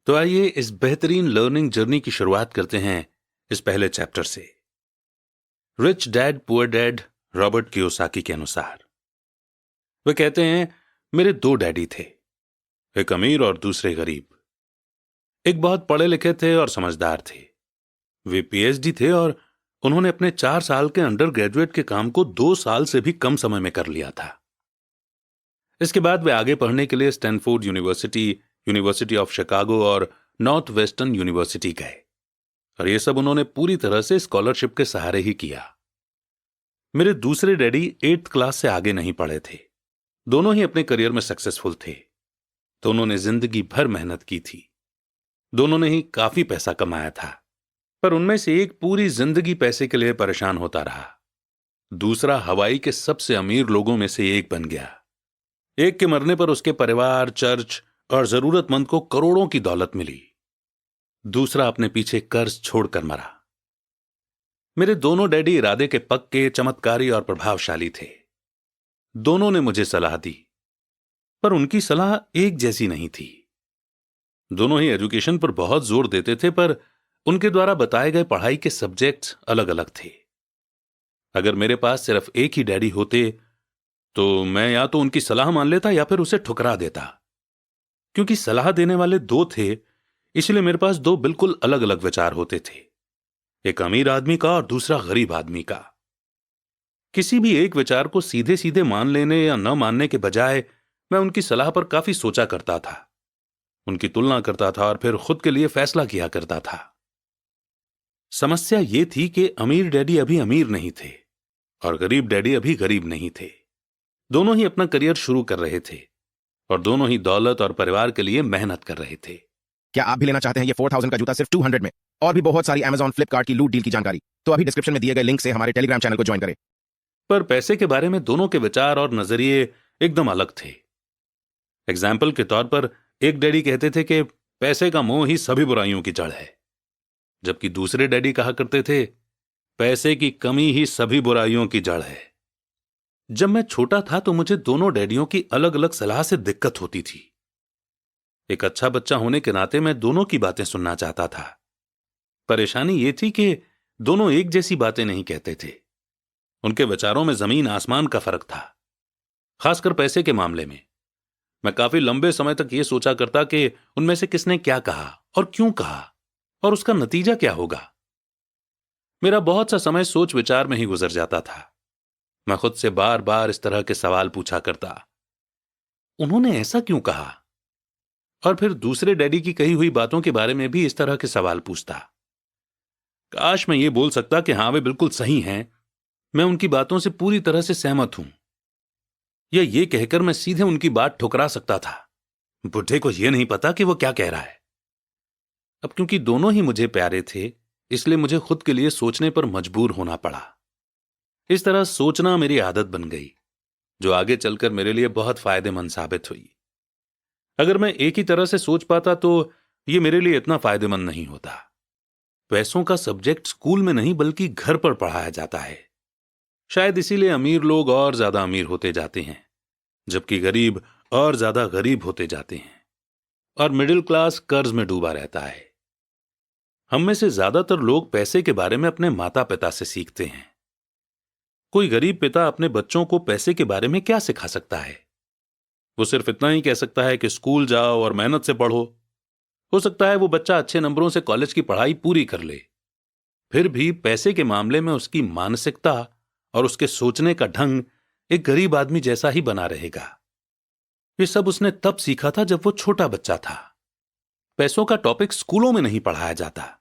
तो आइए इस बेहतरीन लर्निंग जर्नी की शुरुआत करते हैं इस पहले चैप्टर से। Rich dad poor dad Robert Kiyosaki के अनुसार वे कहते हैं, मेरे दो डैडी थे, एक अमीर और दूसरे गरीब। एक बहुत पढ़े लिखे थे और समझदार थे। वे पीएचडी थे और उन्होंने अपने 4 साल के अंडर ग्रेजुएट के काम को 2 साल से भी कम समय में कर लिया था। इसके बाद वे आगे पढ़ने के लिए Stanford university, university of Chicago और नॉर्थ वेस्टर्न यूनिवर्सिटी गए और ये सब उन्होंने पूरी तरह से स्कॉलरशिप के सहारे ही किया। मेरे दूसरे डैडी 8th क्लास से आगे नहीं पढ़े थे। दोनों ही अपने करियर में सक्सेसफुल थे। दोनों ने जिंदगी भर मेहनत की थी। दोनों ने ही काफी पैसा कमाया था, पर उनमें से एक पूरी जिंदगी पैसे के लिए परेशान होता रहा। दूसरा हवाई के सबसे अमीर लोगों में से एक बन गया। एक के मरने पर उसके परिवार, चर्च और जरूरतमंद को करोड़ों की दौलत मिली। दूसरा अपने पीछे कर्ज छोड़कर मरा। मेरे दोनों डैडी इरादे के पक्के, चमत्कारी और प्रभावशाली थे। दोनों ने मुझे सलाह दी, पर उनकी सलाह एक जैसी नहीं थी। दोनों ही एजुकेशन पर बहुत जोर देते थे, पर उनके द्वारा बताए गए पढ़ाई के सब्जेक्ट्स अलग अलग थे। अगर मेरे पास सिर्फ एक ही डैडी होते तो मैं या तो उनकी सलाह मान लेता या फिर उसे ठुकरा देता। क्योंकि सलाह देने वाले दो थे, इसलिए मेरे पास दो बिल्कुल अलग अलग विचार होते थे, एक अमीर आदमी का और दूसरा गरीब आदमी का। किसी भी एक विचार को सीधे सीधे मान लेने या न मानने के बजाय मैं उनकी सलाह पर काफी सोचा करता था, उनकी तुलना करता था और फिर खुद के लिए फैसला किया करता था। समस्या यह थी कि अमीर डैडी अभी अमीर नहीं थे और गरीब डैडी अभी गरीब नहीं थे। दोनों ही अपना करियर शुरू कर रहे थे और दोनों ही दौलत और परिवार के लिए मेहनत कर रहे थे। क्या आप भी लेना चाहते हैं ये 4000 का जूता सिर्फ 200 में, और भी बहुत सारी Amazon, फ्लिपकार्ट की लूट डील की जानकारी? तो अभी डिस्क्रिप्शन में दिए गए लिंक से हमारे टेलीग्राम चैनल को ज्वाइन करें। पर पैसे के बारे में दोनों के विचार और नजरिए एकदम अलग थे। एग्जाम्पल के तौर पर एक डैडी कहते थे कि पैसे का मोह ही सभी बुराइयों की जड़ है, जबकि दूसरे डैडी कहा करते थे पैसे की कमी ही सभी बुराइयों की जड़ है। जब मैं छोटा था तो मुझे दोनों डैडियों की अलग अलग सलाह से दिक्कत होती थी। एक अच्छा बच्चा होने के नाते मैं दोनों की बातें सुनना चाहता था। परेशानी यह थी कि दोनों एक जैसी बातें नहीं कहते थे। उनके विचारों में जमीन आसमान का फर्क था, खासकर पैसे के मामले में। मैं काफी लंबे समय तक यह सोचा करता कि उनमें से किसने क्या कहा और क्यों कहा और उसका नतीजा क्या होगा। मेरा बहुत सा समय सोच विचार में ही गुजर जाता था। मैं खुद से बार बार इस तरह के सवाल पूछा करता, उन्होंने ऐसा क्यों कहा? और फिर दूसरे डैडी की कही हुई बातों के बारे में भी इस तरह के सवाल पूछता। काश मैं ये बोल सकता कि हां वे बिल्कुल सही हैं, मैं उनकी बातों से पूरी तरह से सहमत हूं, या ये कहकर मैं सीधे उनकी बात ठुकरा सकता था, बुढ़े को यह नहीं पता कि वो क्या कह रहा है। अब क्योंकि दोनों ही मुझे प्यारे थे, इसलिए मुझे खुद के लिए सोचने पर मजबूर होना पड़ा। इस तरह सोचना मेरी आदत बन गई, जो आगे चलकर मेरे लिए बहुत फायदेमंद साबित हुई। अगर मैं एक ही तरह से सोच पाता तो यह मेरे लिए इतना फायदेमंद नहीं होता। पैसों का सब्जेक्ट स्कूल में नहीं बल्कि घर पर पढ़ाया जाता है। शायद इसीलिए अमीर लोग और ज्यादा अमीर होते जाते हैं, जबकि गरीब और ज्यादा गरीब होते जाते हैं, और मिडिल क्लास कर्ज में डूबा रहता है। हम में से ज्यादातर लोग पैसे के बारे में अपने माता पिता से सीखते हैं। कोई गरीब पिता अपने बच्चों को पैसे के बारे में क्या सिखा सकता है? वो सिर्फ इतना ही कह सकता है कि स्कूल जाओ और मेहनत से पढ़ो। हो सकता है वो बच्चा अच्छे नंबरों से कॉलेज की पढ़ाई पूरी कर ले, फिर भी पैसे के मामले में उसकी मानसिकता और उसके सोचने का ढंग एक गरीब आदमी जैसा ही बना रहेगा। ये सब उसने तब सीखा था जब वो छोटा बच्चा था। पैसों का टॉपिक स्कूलों में नहीं पढ़ाया जाता।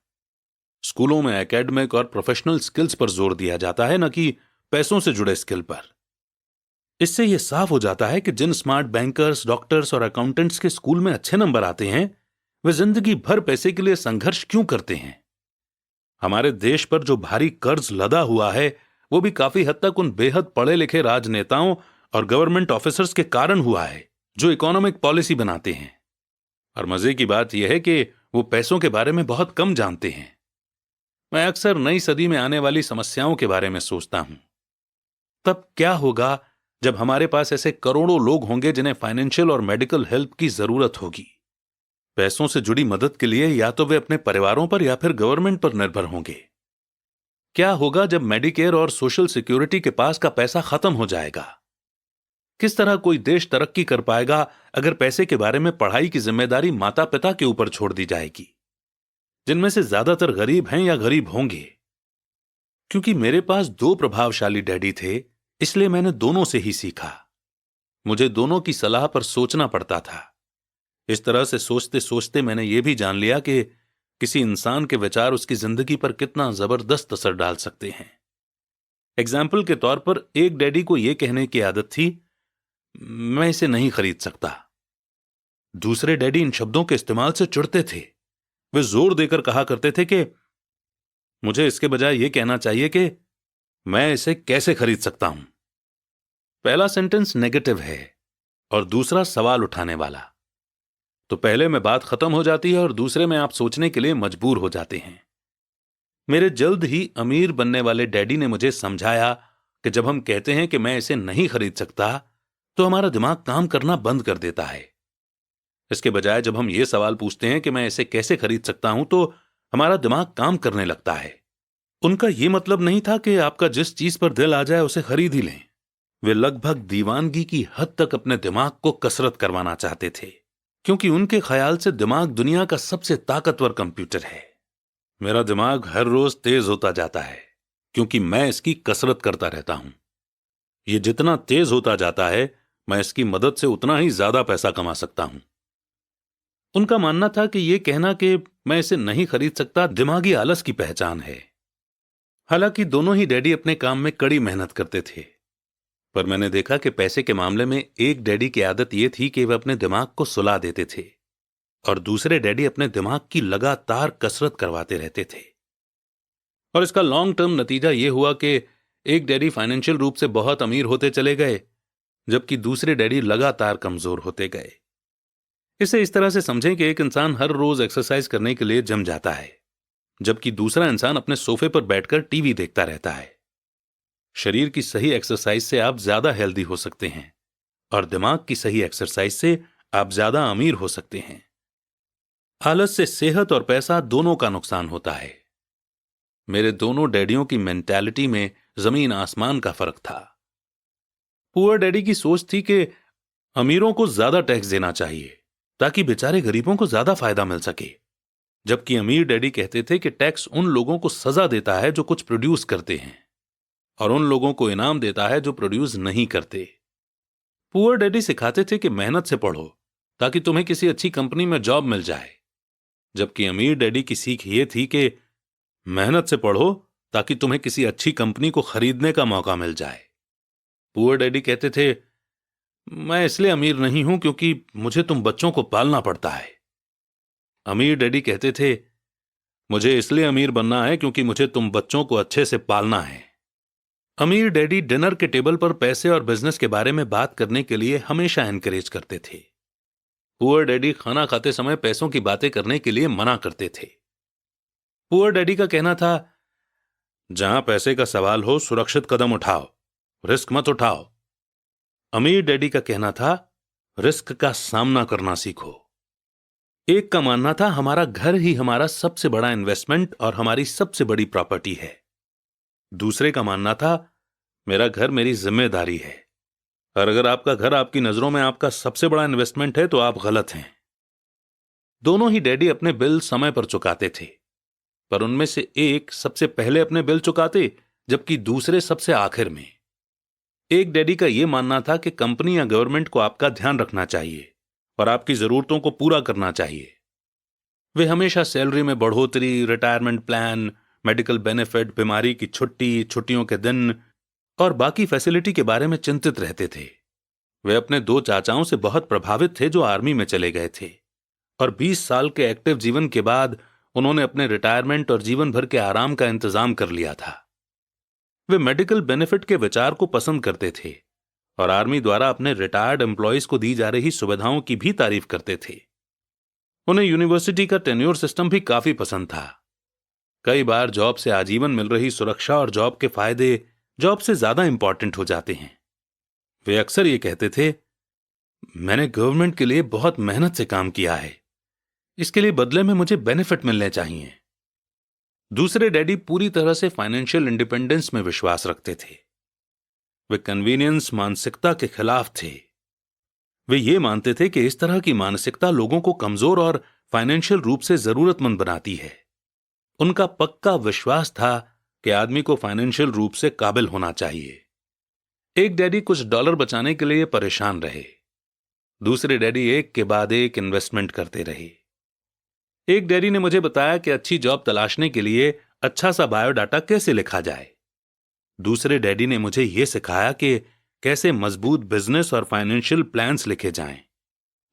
स्कूलों में एकेडमिक और प्रोफेशनल स्किल्स पर जोर दिया जाता है, न कि पैसों से जुड़े स्किल पर। इससे यह साफ हो जाता है कि जिन स्मार्ट बैंकर्स, डॉक्टर्स और अकाउंटेंट्स के स्कूल में अच्छे नंबर आते हैं, वे जिंदगी भर पैसे के लिए संघर्ष क्यों करते हैं। हमारे देश पर जो भारी कर्ज लदा हुआ है, वो भी काफी हद तक उन बेहद पढ़े लिखे राजनेताओं और गवर्नमेंट ऑफिसर्स के कारण हुआ है, जो इकोनॉमिक पॉलिसी बनाते हैं। और मजे की बात यह है कि वो पैसों के बारे में बहुत कम जानते हैं। मैं अक्सर नई सदी में आने वाली समस्याओं के बारे में सोचता हूं। तब क्या होगा जब हमारे पास ऐसे करोड़ों लोग होंगे जिन्हें फाइनेंशियल और मेडिकल हेल्प की जरूरत होगी। पैसों से जुड़ी मदद के लिए या तो वे अपने परिवारों पर या फिर गवर्नमेंट पर निर्भर होंगे। क्या होगा जब मेडिकेयर और सोशल सिक्योरिटी के पास का पैसा खत्म हो जाएगा? किस तरह कोई देश तरक्की कर पाएगा अगर पैसे के बारे में पढ़ाई की जिम्मेदारी माता पिता के ऊपर छोड़ दी जाएगी, जिनमें से ज्यादातर गरीब हैं या गरीब होंगे? क्योंकि मेरे पास दो प्रभावशाली डैडी थे, इसलिए मैंने दोनों से ही सीखा। मुझे दोनों की सलाह पर सोचना पड़ता था। इस तरह से सोचते सोचते मैंने यह भी जान लिया कि किसी इंसान के विचार उसकी जिंदगी पर कितना जबरदस्त असर डाल सकते हैं। एग्जाम्पल के तौर पर एक डैडी को यह कहने की आदत थी, मैं इसे नहीं खरीद सकता। दूसरे डैडी इन शब्दों के इस्तेमाल से चिढ़ते थे। वे जोर देकर कहा करते थे कि मुझे इसके बजाय यह कहना चाहिए कि मैं इसे कैसे खरीद सकता हूं। पहला सेंटेंस नेगेटिव है और दूसरा सवाल उठाने वाला। तो पहले में बात खत्म हो जाती है और दूसरे में आप सोचने के लिए मजबूर हो जाते हैं। मेरे जल्द ही अमीर बनने वाले डैडी ने मुझे समझाया कि जब हम कहते हैं कि मैं इसे नहीं खरीद सकता, तो हमारा दिमाग काम करना बंद कर देता है। इसके बजाय जब हम ये सवाल पूछते हैं कि मैं इसे कैसे खरीद सकता हूं, तो हमारा दिमाग काम करने लगता है। उनका यह मतलब नहीं था कि आपका जिस चीज पर दिल आ जाए उसे खरीद ही लें। वे लगभग दीवानगी की हद तक अपने दिमाग को कसरत करवाना चाहते थे, क्योंकि उनके ख्याल से दिमाग दुनिया का सबसे ताकतवर कंप्यूटर है। मेरा दिमाग हर रोज तेज होता जाता है क्योंकि मैं इसकी कसरत करता रहता हूं। यह जितना तेज होता जाता है, मैं इसकी मदद से उतना ही ज्यादा पैसा कमा सकता हूं। उनका मानना था कि यह कहना कि मैं इसे नहीं खरीद सकता दिमागी आलस की पहचान है। हालांकि दोनों ही डैडी अपने काम में कड़ी मेहनत करते थे, पर मैंने देखा कि पैसे के मामले में एक डैडी की आदत यह थी कि वे अपने दिमाग को सुला देते थे और दूसरे डैडी अपने दिमाग की लगातार कसरत करवाते रहते थे। और इसका लॉन्ग टर्म नतीजा यह हुआ कि एक डैडी फाइनेंशियल रूप से बहुत अमीर होते चले गए, जबकि दूसरे डैडी लगातार कमजोर होते गए। इसे इस तरह से समझें कि एक इंसान हर रोज एक्सरसाइज करने के लिए जिम जाता है, जबकि दूसरा इंसान अपने सोफे पर बैठकर टीवी देखता रहता है। शरीर की सही एक्सरसाइज से आप ज्यादा हेल्दी हो सकते हैं और दिमाग की सही एक्सरसाइज से आप ज्यादा अमीर हो सकते हैं। आलस से सेहत और पैसा दोनों का नुकसान होता है। मेरे दोनों डैडियों की मेंटालिटी में जमीन आसमान का फर्क था। पुअर डैडी की सोच थी कि अमीरों को ज्यादा टैक्स देना चाहिए ताकि बेचारे गरीबों को ज्यादा फायदा मिल सके, जबकि अमीर डैडी कहते थे कि टैक्स उन लोगों को सजा देता है जो कुछ प्रोड्यूस करते हैं और उन लोगों को इनाम देता है जो प्रोड्यूस नहीं करते। पुअर डैडी सिखाते थे कि मेहनत से पढ़ो ताकि तुम्हें किसी अच्छी कंपनी में जॉब मिल जाए, जबकि अमीर डैडी की सीख ये थी कि मेहनत से पढ़ो ताकि तुम्हें किसी अच्छी कंपनी को खरीदने का मौका मिल जाए। पुअर डैडी कहते थे, मैं इसलिए अमीर नहीं हूं क्योंकि मुझे तुम बच्चों को पालना पड़ता है। अमीर डैडी कहते थे, मुझे इसलिए अमीर बनना है क्योंकि मुझे तुम बच्चों को अच्छे से पालना है। अमीर डैडी डिनर के टेबल पर पैसे और बिजनेस के बारे में बात करने के लिए हमेशा एनकरेज करते थे। पुअर डैडी खाना खाते समय पैसों की बातें करने के लिए मना करते थे। पुअर डैडी का कहना था, जहां पैसे का सवाल हो सुरक्षित कदम उठाओ, रिस्क मत उठाओ। अमीर डैडी का कहना था, रिस्क का सामना करना सीखो। एक का मानना था, हमारा घर ही हमारा सबसे बड़ा इन्वेस्टमेंट और हमारी सबसे बड़ी प्रॉपर्टी है। दूसरे का मानना था, मेरा घर मेरी जिम्मेदारी है और अगर आपका घर आपकी नजरों में आपका सबसे बड़ा इन्वेस्टमेंट है तो आप गलत हैं। दोनों ही डैडी अपने बिल समय पर चुकाते थे, पर उनमें से एक सबसे पहले अपने बिल चुकाते जबकि दूसरे सबसे आखिर में। एक डैडी का यह मानना था कि कंपनी या गवर्नमेंट को आपका ध्यान रखना चाहिए और आपकी जरूरतों को पूरा करना चाहिए। वे हमेशा सैलरी में बढ़ोतरी, रिटायरमेंट प्लान, मेडिकल बेनिफिट, बीमारी की छुट्टी, छुट्टियों के दिन और बाकी फैसिलिटी के बारे में चिंतित रहते थे। वे अपने दो चाचाओं से बहुत प्रभावित थे जो आर्मी में चले गए थे और 20 साल के एक्टिव जीवन के बाद उन्होंने अपने रिटायरमेंट और जीवन भर के आराम का इंतजाम कर लिया था। वे मेडिकल बेनिफिट के विचार को पसंद करते थे और आर्मी द्वारा अपने रिटायर्ड एम्प्लॉयज को दी जा रही सुविधाओं की भी तारीफ करते थे। उन्हें यूनिवर्सिटी का टेन्योर सिस्टम भी काफी पसंद था। कई बार जॉब से आजीवन मिल रही सुरक्षा और जॉब के फायदे जॉब से ज्यादा इंपॉर्टेंट हो जाते हैं। वे अक्सर ये कहते थे, मैंने गवर्नमेंट के लिए बहुत मेहनत से काम किया है, इसके लिए बदले में मुझे बेनिफिट मिलने चाहिए। दूसरे डैडी पूरी तरह से फाइनेंशियल इंडिपेंडेंस में विश्वास रखते थे। वे कन्वीनियंस मानसिकता के खिलाफ थे। वे ये मानते थे कि इस तरह की मानसिकता लोगों को कमजोर और फाइनेंशियल रूप से जरूरतमंद बनाती है। उनका पक्का विश्वास था कि आदमी को फाइनेंशियल रूप से काबिल होना चाहिए। एक डैडी कुछ डॉलर बचाने के लिए परेशान रहे। दूसरे डैडी एक के बाद एक इन्वेस्टमेंट करते रहे। एक डैडी ने मुझे बताया कि अच्छी जॉब तलाशने के लिए अच्छा सा बायोडाटा कैसे लिखा जाए। दूसरे डैडी ने मुझे यह सिखाया कि कैसे मजबूत बिजनेस और फाइनेंशियल प्लान्स लिखे जाएं,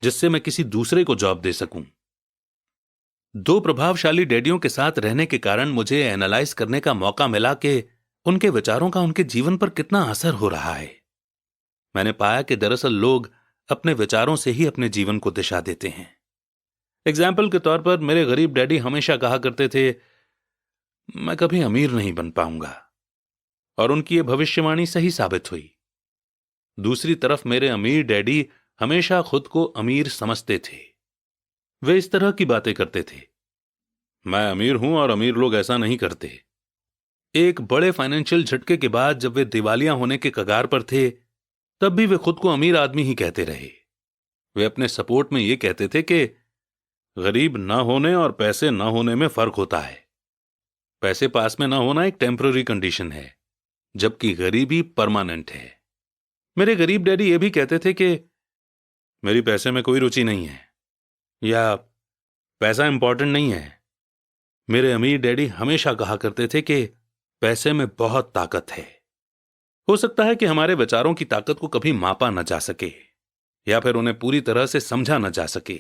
जिससे मैं किसी दूसरे को जॉब दे सकूं। दो प्रभावशाली डैडियों के साथ रहने के कारण मुझे एनालाइज करने का मौका मिला कि उनके विचारों का उनके जीवन पर कितना असर हो रहा है। मैंने पाया कि दरअसल लोग अपने विचारों से ही अपने जीवन को दिशा देते हैं। एग्जाम्पल के तौर पर मेरे गरीब डैडी हमेशा कहा करते थे, मैं कभी अमीर नहीं बन पाऊंगा, और उनकी यह भविष्यवाणी सही साबित हुई। दूसरी तरफ मेरे अमीर डैडी हमेशा खुद को अमीर समझते थे। वे इस तरह की बातें करते थे, मैं अमीर हूं और अमीर लोग ऐसा नहीं करते। एक बड़े फाइनेंशियल झटके के बाद जब वे दिवालिया होने के कगार पर थे, तब भी वे खुद को अमीर आदमी ही कहते रहे। वे अपने सपोर्ट में यह कहते थे कि गरीब ना होने और पैसे ना होने में फर्क होता है। पैसे पास में ना होना एक टेम्पररी कंडीशन है, जबकि गरीबी परमानेंट है। मेरे गरीब डैडी ये भी कहते थे कि मेरी पैसे में कोई रुचि नहीं है, या पैसा इंपॉर्टेंट नहीं है। मेरे अमीर डैडी हमेशा कहा करते थे कि पैसे में बहुत ताकत है। हो सकता है कि हमारे विचारों की ताकत को कभी मापा न जा सके, या फिर उन्हें पूरी तरह से समझा न जा सके।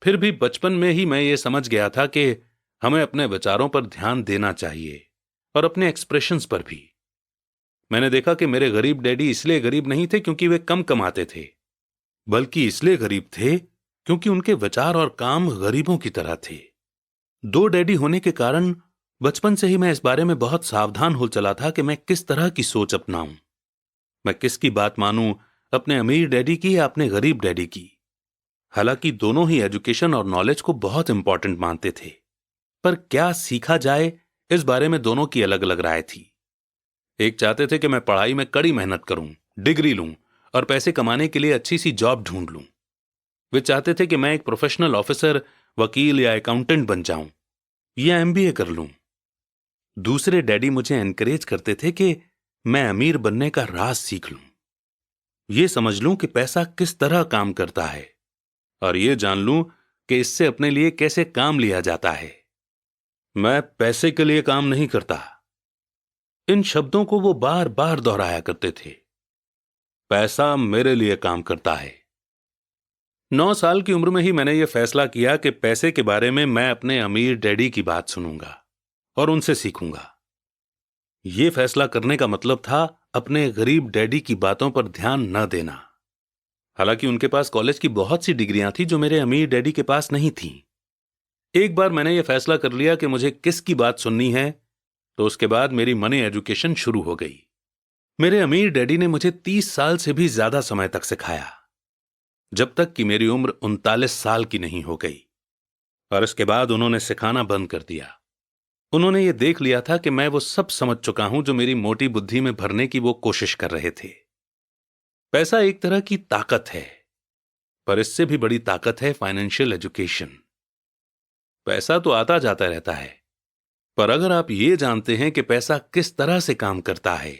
फिर भी बचपन में ही मैं ये समझ गया था कि हमें अपने विचारों पर ध्यान देना चाहिए, और अपने एक्सप्रेशंस पर भी। मैंने देखा कि मेरे गरीब डैडी इसलिए गरीब नहीं थे क्योंकि वे कम कमाते थे, बल्कि इसलिए गरीब थे क्योंकि उनके विचार और काम गरीबों की तरह थे। दो डैडी होने के कारण बचपन से ही मैं इस बारे में बहुत सावधान हो चला था कि मैं किस तरह की सोच अपनाऊं। मैं किसकी बात मानूं, अपने अमीर डैडी की या अपने गरीब डैडी की। हालांकि दोनों ही एजुकेशन और नॉलेज को बहुत इंपॉर्टेंट मानते थे, पर क्या सीखा जाए इस बारे में दोनों की अलग अलग राय थी। एक चाहते थे कि मैं पढ़ाई में कड़ी मेहनत करूं, डिग्री लूं और पैसे कमाने के लिए अच्छी सी जॉब ढूंढ लूं। वे चाहते थे कि मैं एक प्रोफेशनल ऑफिसर, वकील या अकाउंटेंट बन जाऊं या एमबीए कर लूं। दूसरे डैडी मुझे एनकरेज करते थे कि मैं अमीर बनने का राज सीख लूं, यह समझ लूं कि पैसा किस तरह काम करता है, और यह जान लूं कि इससे अपने लिए कैसे काम लिया जाता है। मैं पैसे के लिए काम नहीं करता। इन शब्दों को वो बार बार दोहराया करते थे। पैसा मेरे लिए काम करता है। 9 साल की उम्र में ही मैंने यह फैसला किया कि पैसे के बारे में मैं अपने अमीर डैडी की बात सुनूंगा और उनसे सीखूंगा। यह फैसला करने का मतलब था अपने गरीब डैडी की बातों पर ध्यान न देना। हालांकि उनके पास कॉलेज की बहुत सी डिग्रियां थी जो मेरे अमीर डैडी के पास नहीं थीं। एक बार मैंने यह फैसला कर लिया कि मुझे किसकी बात सुननी है, तो उसके बाद मेरी मनी एजुकेशन शुरू हो गई। मेरे अमीर डैडी ने मुझे 30 साल से भी ज्यादा समय तक सिखाया, जब तक कि मेरी उम्र 39 साल की नहीं हो गई, और इसके बाद उन्होंने सिखाना बंद कर दिया। उन्होंने ये देख लिया था कि मैं वो सब समझ चुका हूं जो मेरी मोटी बुद्धि में भरने की वो कोशिश कर रहे थे। पैसा एक तरह की ताकत है, पर इससे भी बड़ी ताकत है फाइनेंशियल एजुकेशन। पैसा तो आता जाता रहता है, पर अगर आप ये जानते हैं कि पैसा किस तरह से काम करता है,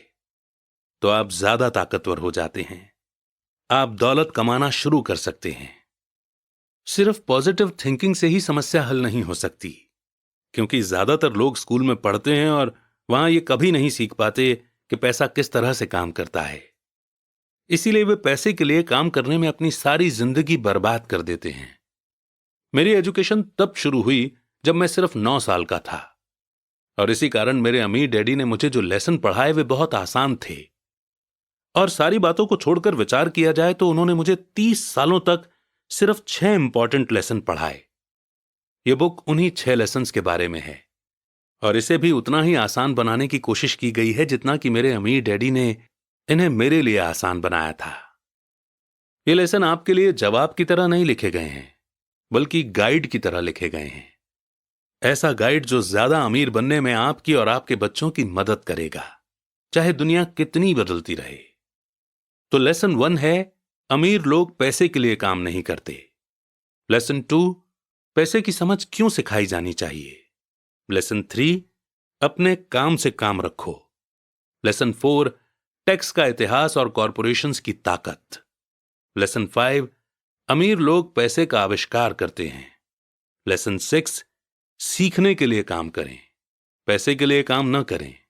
तो आप ज्यादा ताकतवर हो जाते हैं। आप दौलत कमाना शुरू कर सकते हैं। सिर्फ पॉजिटिव थिंकिंग से ही समस्या हल नहीं हो सकती, क्योंकि ज्यादातर लोग स्कूल में पढ़ते हैं और वहां ये कभी नहीं सीख पाते कि पैसा किस तरह से काम करता है। इसीलिए वे पैसे के लिए काम करने में अपनी सारी जिंदगी बर्बाद कर देते हैं। मेरी एजुकेशन तब शुरू हुई जब मैं सिर्फ 9 साल का था, और इसी कारण मेरे अमीर डैडी ने मुझे जो लेसन पढ़ाए वे बहुत आसान थे। और सारी बातों को छोड़कर विचार किया जाए तो उन्होंने मुझे 30 सालों तक सिर्फ 6 इंपॉर्टेंट लेसन पढ़ाए। यह बुक उन्हीं 6 लेसन्स के बारे में है, और इसे भी उतना ही आसान बनाने की कोशिश की गई है जितना कि मेरे अमीर डैडी ने इन्हें मेरे लिए आसान बनाया था। ये लेसन आपके लिए जवाब की तरह नहीं लिखे गए हैं, बल्कि गाइड की तरह लिखे गए हैं। ऐसा गाइड जो ज्यादा अमीर बनने में आपकी और आपके बच्चों की मदद करेगा, चाहे दुनिया कितनी बदलती रहे। तो लेसन 1 है, अमीर लोग पैसे के लिए काम नहीं करते। लेसन 2, पैसे की समझ क्यों सिखाई जानी चाहिए। लेसन 3, अपने काम से काम रखो। लेसन 4, टैक्स का इतिहास और कॉरपोरेशंस की ताकत। लेसन 5, अमीर लोग पैसे का आविष्कार करते हैं। लेसन 6, सीखने के लिए काम करें, पैसे के लिए काम न करें।